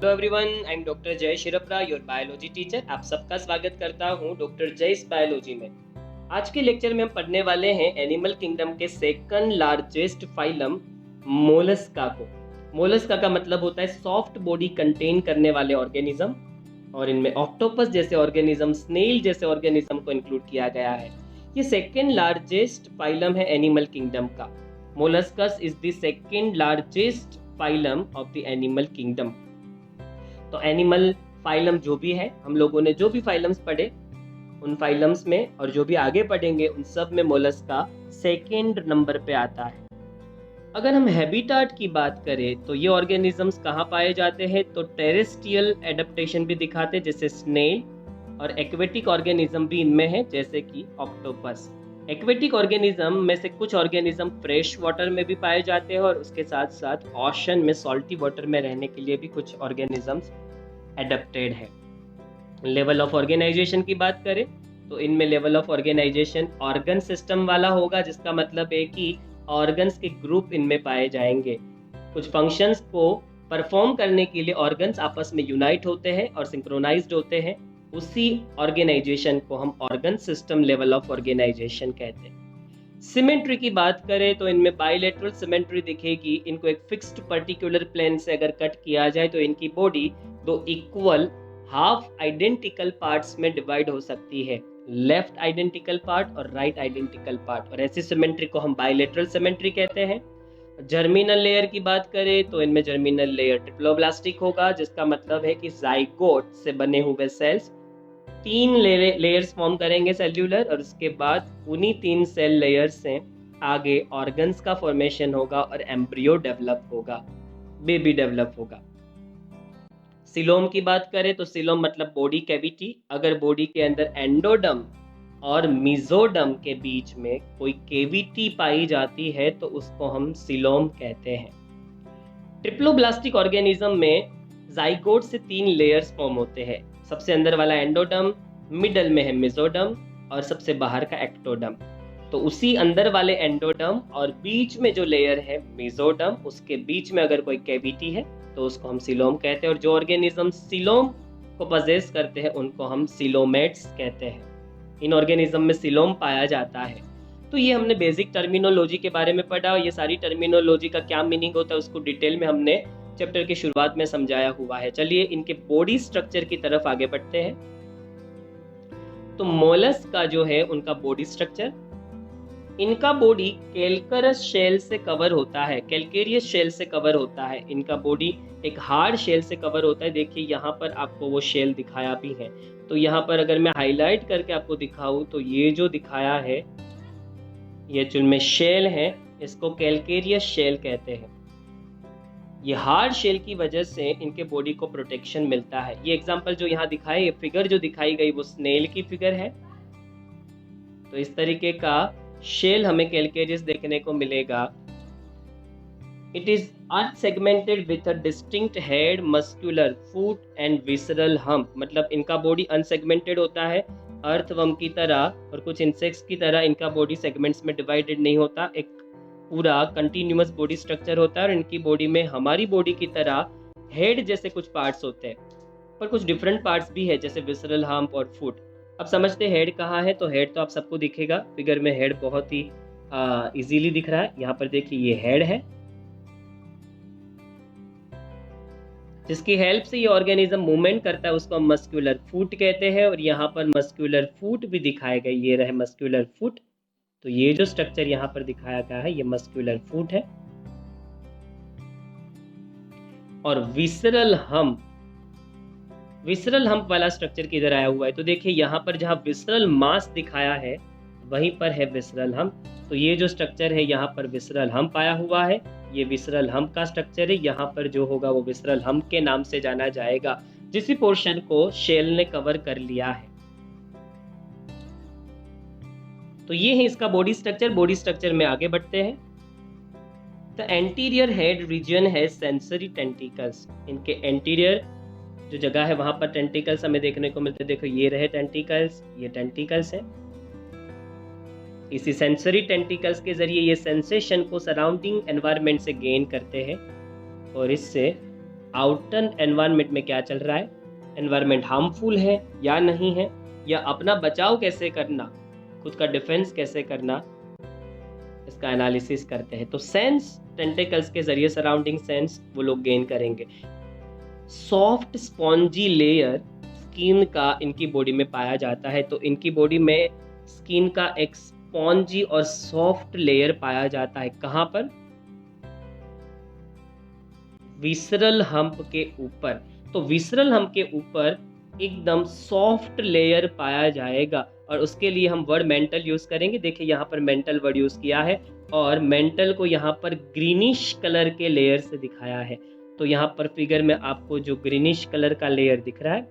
Hello everyone, I am doctor जय शिरपरा, your biology teacher. आप सबका स्वागत करता हूं डॉक्टर जयस बायोलॉजी में। आज के लेक्चर में हम पढ़ने वाले हैं एनिमल किंगडम के सेकंड लार्जेस्ट फाइलम मोलस्का को। मोलस्का का मतलब होता है सॉफ्ट बॉडी कंटेन करने वाले ऑर्गेनिज्म, और इनमें ऑक्टोपस जैसे ऑर्गेनिज्म, स्नेल जैसे ऑर्गेनिज्म को इंक्लूड किया गया है। ये सेकंड लार्जेस्ट फाइलम है एनिमल किंगडम का। Molluscs is the second largest phylum of the animal kingdom. तो एनिमल फाइलम जो भी है, हम लोगों ने जो भी फाइलम्स पढ़े उन फाइलम्स में और जो भी आगे पढ़ेंगे उन सब में मोलस्का सेकेंड नंबर पे आता है। अगर हम हैबिटाट की बात करें तो ये ऑर्गेनिजम्स कहाँ पाए जाते हैं, तो टेरेस्ट्रियल एडेप्टेशन भी दिखाते हैं जैसे स्नेल, और एक्वेटिक ऑर्गेनिज्म भी इनमें है जैसे कि ऑक्टोपस। एक्वेटिक ऑर्गेनिज्म में से कुछ ऑर्गेनिज्म फ्रेश वाटर में भी पाए जाते हैं और उसके साथ साथ ओशन में, सॉल्टी वाटर में रहने के लिए भी कुछ ऑर्गेनिजम्स एडेप्टेड है। लेवल ऑफ ऑर्गेनाइजेशन की बात करें तो इनमें level of organisation organ system वाला होगा, जिसका मतलब है कि ऑर्गन्स के ग्रुप इनमें पाए जाएंगे। कुछ फंक्शंस को परफॉर्म करने के लिए ऑर्गन्स आपस में यूनाइट होते हैं और सिंक्रोनाइज्ड होते हैं। उसी ऑर्गेनाइजेशन को हम organ system level of organisation कहते हैं। सिमेट्री की बात करें तो इनमें बाइलेटरल सिमेट्री दिखेगी। इनको एक फिक्स्ड पर्टिकुलर प्लेन से अगर कट किया जाए तो इनकी बॉडी दो इक्वल हाफ आइडेंटिकल पार्ट्स में डिवाइड हो सकती है, लेफ्ट आइडेंटिकल पार्ट और राइट आइडेंटिकल पार्ट, और ऐसी सिमेट्री को हम बाइलेटरल सिमेट्री कहते हैं। जर्मिनल लेयर की बात करें तो इनमें जर्मिनल लेयर ट्रिप्लोब्लास्टिक होगा, जिसका मतलब है कि जाइगोट से बने हुए सेल्स 3 लेयर्स फॉर्म करेंगे सेल्यूलर, और उसके बाद उन्हीं 3 सेल लेयर्स से आगे ऑर्गन्स का फॉर्मेशन होगा और एम्ब्रियो डेवलप होगा, बेबी डेवलप होगा। सिलोम की बात करें तो सिलोम मतलब बॉडी कैविटी। अगर बॉडी के अंदर एंडोडर्म और मेसोडर्म के बीच में कोई कैविटी पाई जाती है तो उसको हम सिलोम कहते हैं। ट्रिप्लोब्लास्टिक ऑर्गेनिज्म में जाइगोट से 3 लेयर्स फॉर्म होते हैं। सबसे अंदर वाला एंडोडर्म, मिडल में है मेसोडर्म और सबसे बाहर का एक्टोडर्म। तो उसी अंदर वाले एंडोडर्म और बीच में जो लेयर है मेसोडर्म, उसके बीच में अगर कोई कैविटी है तो उसको हम सिलोम कहते हैं। और जो ऑर्गेनिज्म सिलोम को पजेस करते हैं उनको हम सिलोमेट्स कहते हैं। इन ऑर्गेनिज्म में सिलोम पाया जाता है। तो ये हमने बेसिक टर्मिनोलॉजी के बारे में पढ़ा, और ये सारी टर्मिनोलॉजी का क्या मीनिंग होता है उसको डिटेल में हमने चैप्टर की शुरुआत में समझाया हुआ है। चलिए इनके बॉडी स्ट्रक्चर की तरफ आगे बढ़ते हैं। तो मोलस्क का जो है उनका बॉडी स्ट्रक्चर, इनका बॉडी कैल्करस शेल से कवर होता है, कैल्केरियस शेल से कवर होता है। इनका बॉडी एक हार्ड शेल से कवर होता है। देखिए यहाँ पर आपको वो शेल दिखाया भी है। तो यहाँ पर अगर मैं हाईलाइट करके आपको दिखाऊं तो ये जो दिखाया है, ये जिनमें शेल है इसको कैल्केरियस शेल कहते हैं। ये हार्ड शेल की वजह से इनके बॉडी को प्रोटेक्शन मिलता है। ये एग्जांपल जो यहाँ दिखाए, ये फिगर जो दिखाई गई वो स्नेल की फिगर है। तो इस तरीके का शेल हमें कैल्केरियस देखने को मिलेगा। It is unsegmented with a distinct head, muscular foot and visceral hump. मतलब इनका बॉडी अनसेगमेंटेड होता है, अर्थवर्म की तरह और कुछ इंसेक्ट्स की तरह इनका बॉडी सेगमेंट्स में डिवाइडेड नहीं होता, एक पूरा कंटिन्यूअस बॉडी स्ट्रक्चर होता है। और इनकी बॉडी में हमारी बॉडी की तरह हेड जैसे कुछ पार्ट्स होते हैं, पर कुछ डिफरेंट पार्ट्स भी है जैसे विसरल हम्प और फुट। अब समझते हैं हेड कहाँ है। तो हेड तो आप सबको दिखेगा, फिगर में हेड बहुत ही इजीली दिख रहा है। यहाँ पर देखिए ये हेड है, जिसकी हेल्प से ये ऑर्गेनिज्म मूवमेंट करता है, उसको हम मस्कुलर फुट कहते हैं। और यहाँ पर मस्कुलर फुट भी दिखाए गए, ये रहे मस्कुलर फुट। तो ये जो स्ट्रक्चर यहाँ पर दिखाया गया है ये मस्कुलर फुट है। और विसरल हम्प, विसरल हम्प वाला स्ट्रक्चर किधर आया हुआ है, तो देखिए यहाँ पर जहाँ विसरल मास दिखाया है वहीं पर है विसरल हम्प। तो ये जो स्ट्रक्चर है यहाँ पर विसरल हम्प आया हुआ है, ये विसरल हम्प का स्ट्रक्चर है। यहाँ पर जो होगा वो विसरल हम्प के नाम से जाना जाएगा, जिस पोर्शन को शेल ने कवर कर लिया है। तो ये है इसका बॉडी स्ट्रक्चर। बॉडी स्ट्रक्चर में आगे बढ़ते हैं। द एंटीरियर हेड रीजन है सेंसरी टेंटिकल्स। इनके एंटीरियर जो जगह है वहां पर टेंटिकल्स हमें देखने को मिलते हैं। देखो ये रहे टेंटिकल्स, ये टेंटिकल्स है। इसी सेंसरी टेंटिकल्स के जरिए ये सेंसेशन को सराउंडिंग एनवायरनमेंट से गेन करते हैं और इससे आउटर एनवायरनमेंट में क्या चल रहा है, एनवायरनमेंट हार्मफुल है या नहीं है, या अपना बचाव कैसे करना, खुद का डिफेंस कैसे करना, इसका एनालिसिस करते हैं। तो सेंस टेंटिकल्स के जरिए सराउंडिंग सेंस वो लोग गेन करेंगे। सॉफ्ट स्पॉन्जी लेयर स्किन का इनकी बॉडी में पाया जाता है। तो इनकी बॉडी में स्किन का एक स्पॉन्जी और सॉफ्ट लेयर पाया जाता है। कहाँ पर? विसरल हम्प के ऊपर। तो विसरल हम्प के ऊपर एकदम सॉफ्ट लेयर पाया जाएगा, और उसके लिए हम वर्ड मेंटल यूज करेंगे। देखिए यहाँ पर मेंटल वर्ड यूज किया है, और मेंटल को यहाँ पर ग्रीनिश कलर के लेयर से दिखाया है। तो यहाँ पर फिगर में आपको जो ग्रीनिश कलर का लेयर दिख रहा है,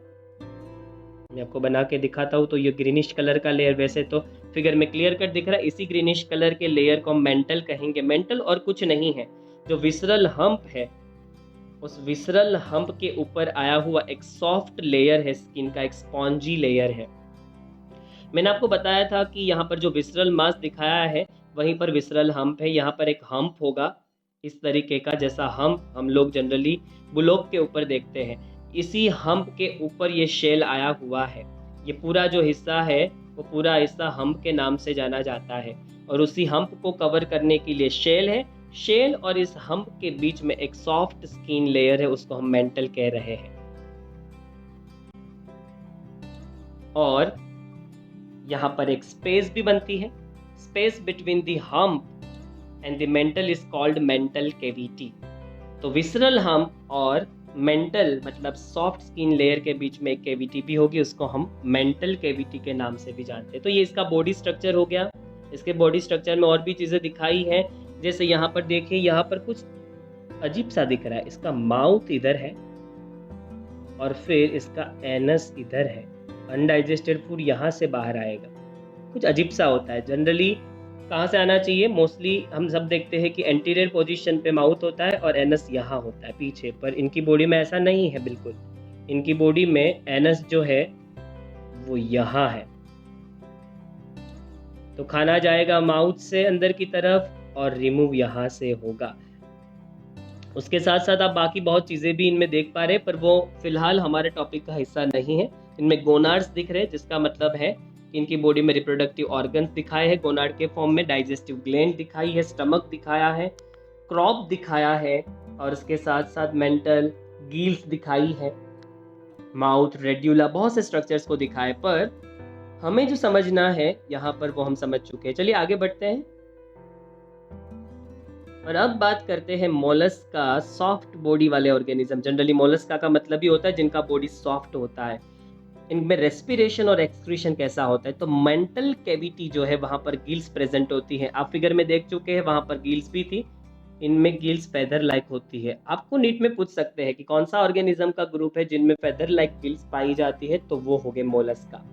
मैं आपको बना के दिखाता हूँ। तो ये ग्रीनिश कलर का लेयर वैसे तो फिगर में क्लियर कट दिख रहा है, इसी ग्रीनिश कलर के लेयर को हम मेंटल कहेंगे। मेंटल और कुछ नहीं है, जो विसरल हम्प है उस विसरल हम्प के ऊपर आया हुआ एक सॉफ्ट लेयर है, स्किन का एक स्पॉन्जी लेयर है। मैंने आपको बताया था कि यहाँ पर जो विसरल मास दिखाया है वहीं पर विसरल हम्प है। यहाँ पर एक हम्प होगा इस तरीके का, जैसा हम लोग जनरली बुलोक के ऊपर देखते हैं। इसी हम्प के ऊपर ये शेल आया हुआ है। ये पूरा जो हिस्सा है वो पूरा हिस्सा हम्प के नाम से जाना जाता है, और उसी हम्प को कवर करने के लिए शेल है। शेल और इस हम्प के बीच में एक सॉफ्ट स्किन लेयर है, उसको हम मेंटल कह रहे हैं। और यहाँ पर एक स्पेस भी बनती है। Space between the hump and the mental is called mantle cavity. तो विसरल हम्प और मेंटल मतलब सॉफ्ट स्किन लेयर के बीच में एक कैविटी भी होगी, उसको हम मेंटल कैविटी के नाम से भी जानते हैं। तो ये इसका बॉडी स्ट्रक्चर हो गया। इसके बॉडी स्ट्रक्चर में और भी चीज़ें दिखाई हैं, जैसे यहाँ पर देखिए, यहाँ पर कुछ अजीब सा दिख रहा है। इसका माउथ इधर है और फिर इसका एनस इधर है। अनडाइजेस्टेड फूड यहाँ से बाहर आएगा। कुछ अजीब सा होता है। जनरली कहाँ से आना चाहिए? मोस्टली हम सब देखते हैं कि एंटीरियर पोजीशन पे माउथ होता है और एनस यहाँ होता है पीछे, पर इनकी बॉडी में ऐसा नहीं है बिल्कुल। इनकी बॉडी में एनस जो है वो यहाँ है। तो खाना जाएगा माउथ से अंदर की तरफ और रिमूव यहाँ से होगा। उसके साथ साथ आप बाकी बहुत चीज़ें भी इनमें देख पा रहे हैं, पर वो फिलहाल हमारे टॉपिक का हिस्सा नहीं है। इनमें गोनाड्स दिख रहे हैं, जिसका मतलब है कि इनकी बॉडी में रिप्रोडक्टिव ऑर्गन्स दिखाए हैं गोनाड के फॉर्म में। डाइजेस्टिव ग्लैंड दिखाई है, स्टमक दिखाया है, क्रॉप दिखाया है, और उसके साथ साथ मेंटल गील्स दिखाई है, माउथ, रेड्यूला, बहुत से स्ट्रक्चर्स को दिखाए। पर हमें जो समझना है यहाँ पर वो हम समझ चुके हैं। चलिए आगे बढ़ते हैं और अब बात करते हैं मोलस्का, सॉफ्ट बॉडी वाले ऑर्गेनिज्म। जनरली मोलस्का का मतलब ही होता है जिनका बॉडी सॉफ्ट होता है। इनमें रेस्पिरेशन और एक्सक्रीशन कैसा होता है? तो मेंटल कैविटी जो है वहां पर गिल्स प्रेजेंट होती है। आप फिगर में देख चुके हैं, वहां पर गिल्स भी थी। इनमें गिल्स फेदर लाइक होती है। आपको नीट में पूछ सकते हैं कि कौन सा ऑर्गेनिज्म का ग्रुप है जिनमें फेदर लाइक गिल्स पाई जाती है, तो वो हो गए मोलस्का।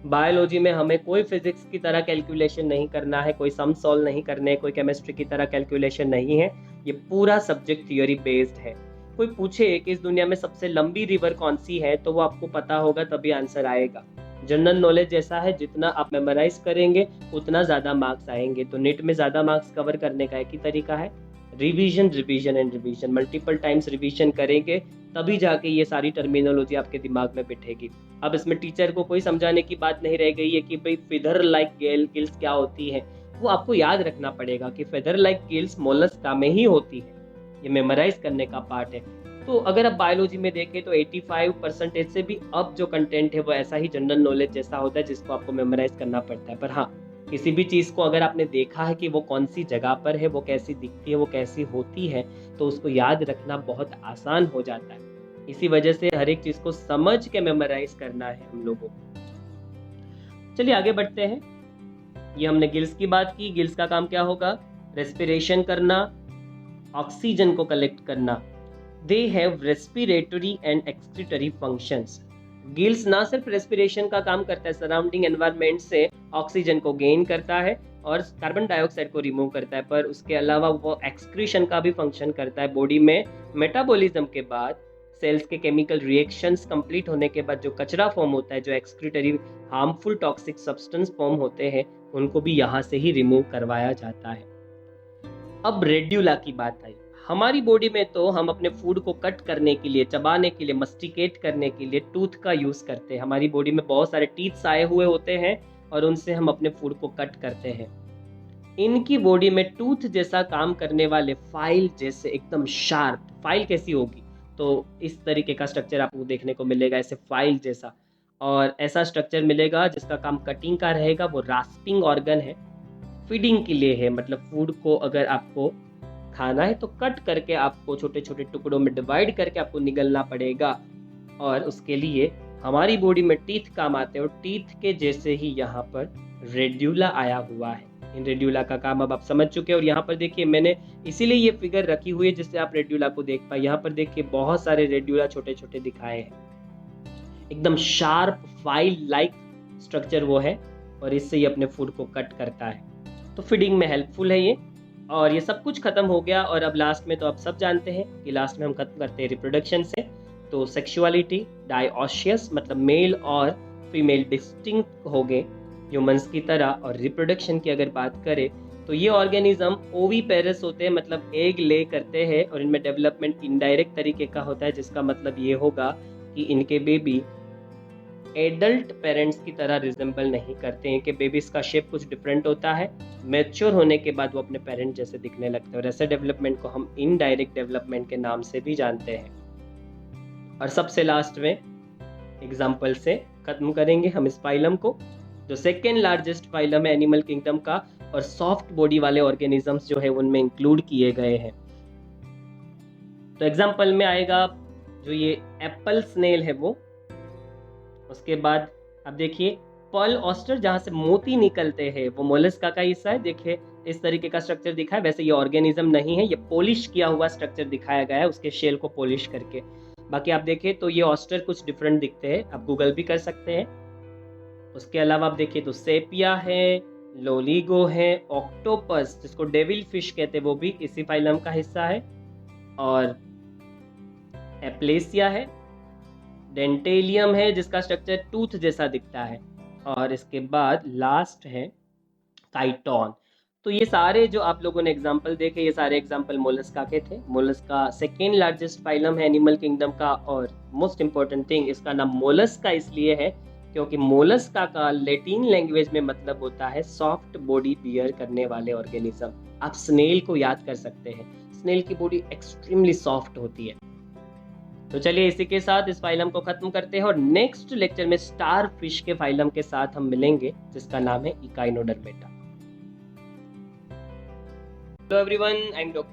बायोलॉजी में हमें कोई फिजिक्स की तरह कैलकुलेशन नहीं करना है, कोई सम सॉल्व नहीं करने, कोई केमिस्ट्री की तरह कैलकुलेशन नहीं है। ये पूरा सब्जेक्ट थ्योरी बेस्ड है। कोई पूछे कि इस दुनिया में सबसे लंबी रिवर कौन सी है, तो वो आपको पता होगा, तभी आंसर आएगा। जनरल नॉलेज जैसा है, जितना आप मेमोराइज करेंगे उतना ज़्यादा मार्क्स आएंगे। तो नेट में ज़्यादा मार्क्स कवर करने का एक ही तरीका है, revision, revision and revision. Multiple times revision करेंगे तभी जाके ये सारी टर्मिनोलॉजी आपके दिमाग में बिठेगी। अब इसमें टीचर को कोई समझाने की बात नहीं रह गई है कि भाई फेदर लाइक गिल्स क्या होती है। वो आपको याद रखना पड़ेगा कि फेदर लाइक गिल्स मोलस्का में ही होती है। ये मेमोराइज करने का पार्ट है। तो अगर आप बायोलॉजी में देखें तो 85% से भी अब जो कंटेंट है वो ऐसा ही जनरल नॉलेज जैसा होता है, जिसको आपको मेमोराइज करना पड़ता है। पर हाँ, किसी भी चीज़ को अगर आपने देखा है कि वो कौन सी जगह पर है, वो कैसी दिखती है, वो कैसी होती है, तो उसको याद रखना बहुत आसान हो जाता है। इसी वजह से हर एक चीज़ को समझ के मेमोराइज करना है हम लोगों को। चलिए आगे बढ़ते हैं। ये हमने गिल्स की बात की। गिल्स का काम क्या होगा? रेस्पिरेशन करना, ऑक्सीजन को कलेक्ट करना। They have respiratory and excretory functions. Gills ना सिर्फ रेस्पिरेशन का काम करता है, सराउंडिंग एनवायरनमेंट से ऑक्सीजन को गेन करता है और कार्बन डाइऑक्साइड को रिमूव करता है, पर उसके अलावा वो एक्सक्रीशन का भी फंक्शन करता है। बॉडी में मेटाबॉलिज्म के बाद, सेल्स के केमिकल रिएक्शंस कंप्लीट होने के बाद जो कचरा फॉर्म होता है, जो excretory harmful toxic substance form होते हैं, उनको भी यहाँ से ही रिमूव करवाया जाता है। अब रेड्यूला की बात आई। हमारी बॉडी में तो हम अपने फूड को कट करने के लिए, चबाने के लिए, मस्टिकेट करने के लिए टूथ का यूज़ करते हैं। हमारी बॉडी में बहुत सारे टीथ्स आए हुए होते हैं और उनसे हम अपने फूड को कट करते हैं। इनकी बॉडी में टूथ जैसा काम करने वाले फाइल जैसे एकदम शार्प फाइल कैसी होगी? तो इस तरीके का स्ट्रक्चर आपको देखने को मिलेगा, ऐसे फाइल जैसा। और ऐसा स्ट्रक्चर मिलेगा जिसका काम कटिंग का रहेगा, वो रास्पिंग ऑर्गन है, फीडिंग के लिए है। मतलब फूड को अगर आपको खाना है तो कट करके आपको छोटे-छोटे टुकड़ों में डिवाइड करके आपको निगलना पड़ेगा और उसके लिए हमारी बॉडी में टीथ काम आते हैं और टीथ के जैसे ही यहाँ पर रेड्यूला आया हुआ है। इन रेड्यूला का काम अब आप समझ चुके हैं और यहाँ पर देखिए मैंने इसीलिए ये फिगर रखी हुई है जिससे आप रेड्यूला को देख पाए। यहाँ पर देखिए बहुत सारे रेड्यूला छोटे-छोटे दिखाए हैं। एकदम शार्प फाइल लाइक स्ट्रक्चर वो है और इससे ही अपने फूड को कट करता है। तो फीडिंग में हेल्पफुल है ये। और ये सब कुछ खत्म हो गया और अब लास्ट में तो आप सब जानते हैं कि लास्ट में हम खत्म करते हैं रिप्रोडक्शन से। तो सेक्सुअलिटी डायओशियस मतलब मेल और फीमेल डिस्टिंक्ट हो गए ह्यूमंस की तरह। और रिप्रोडक्शन की अगर बात करें तो ये ऑर्गेनिज्म ओवीपेरस होते हैं, मतलब एग ले करते हैं और इनमें डेवलपमेंट इनडायरेक्ट तरीके का होता है, जिसका मतलब ये होगा कि इनके बेबी एडल्ट पेरेंट्स की तरह रिजेंबल नहीं करते हैं, कि बेबीज का शेप कुछ डिफरेंट होता है। मैच्योर होने के बाद वो अपने पेरेंट जैसे दिखने लगते हैं और ऐसे डेवलपमेंट को हम इनडायरेक्ट डेवलपमेंट के नाम से भी जानते हैं। और सबसे लास्ट में एग्जाम्पल से खत्म करेंगे हम इस फाइलम को, जो सेकेंड लार्जेस्ट फाइलम है एनिमल किंगडम का, और सॉफ्ट बॉडी वाले ऑर्गेनिजम्स जो है उनमें इंक्लूड किए गए हैं। तो एग्जाम्पल में आएगा जो ये एप्पल स्नेल है वो, उसके बाद अब देखिए पर्ल ऑस्टर जहाँ से मोती निकलते हैं वो मोलस्का का हिस्सा है। देखिए इस तरीके का स्ट्रक्चर दिखा है, वैसे ये ऑर्गेनिज्म नहीं है, ये पॉलिश किया हुआ स्ट्रक्चर दिखाया गया है उसके शेल को पॉलिश करके। बाकी आप देखें तो ये ऑस्टर कुछ डिफरेंट दिखते हैं, आप गूगल भी कर सकते हैं। उसके अलावा आप देखिए तो सेपिया है, लोलिगो है, ऑक्टोपस जिसको डेविल फिश कहते हैं वो भी इसी फाइलम का हिस्सा है, और एप्लेसिया है, डेंटेलियम है जिसका स्ट्रक्चर टूथ जैसा दिखता है, और इसके बाद लास्ट है काइटोन। तो ये सारे जो आप लोगों ने एग्जाम्पल देखे ये सारे एग्जाम्पल मोलस्का के थे। मोलस्का सेकेंड लार्जेस्ट फाइलम है एनिमल किंगडम का, और मोस्ट इंपॉर्टेंट थिंग इसका नाम मोलस्का इसलिए है क्योंकि मोलस्का का लैटिन लैंग्वेज में मतलब होता है सॉफ्ट बॉडी बियर करने वाले ऑर्गेनिज्म। आप स्नेल को याद कर सकते हैं, स्नेल की बॉडी एक्सट्रीमली सॉफ्ट होती है। तो चलिए इसी के साथ इस फाइलम को खत्म करते हैं और नेक्स्ट लेक्चर में स्टार फिश के फाइलम के साथ हम मिलेंगे जिसका नाम है Echinodermata. Hello everyone, I am doctor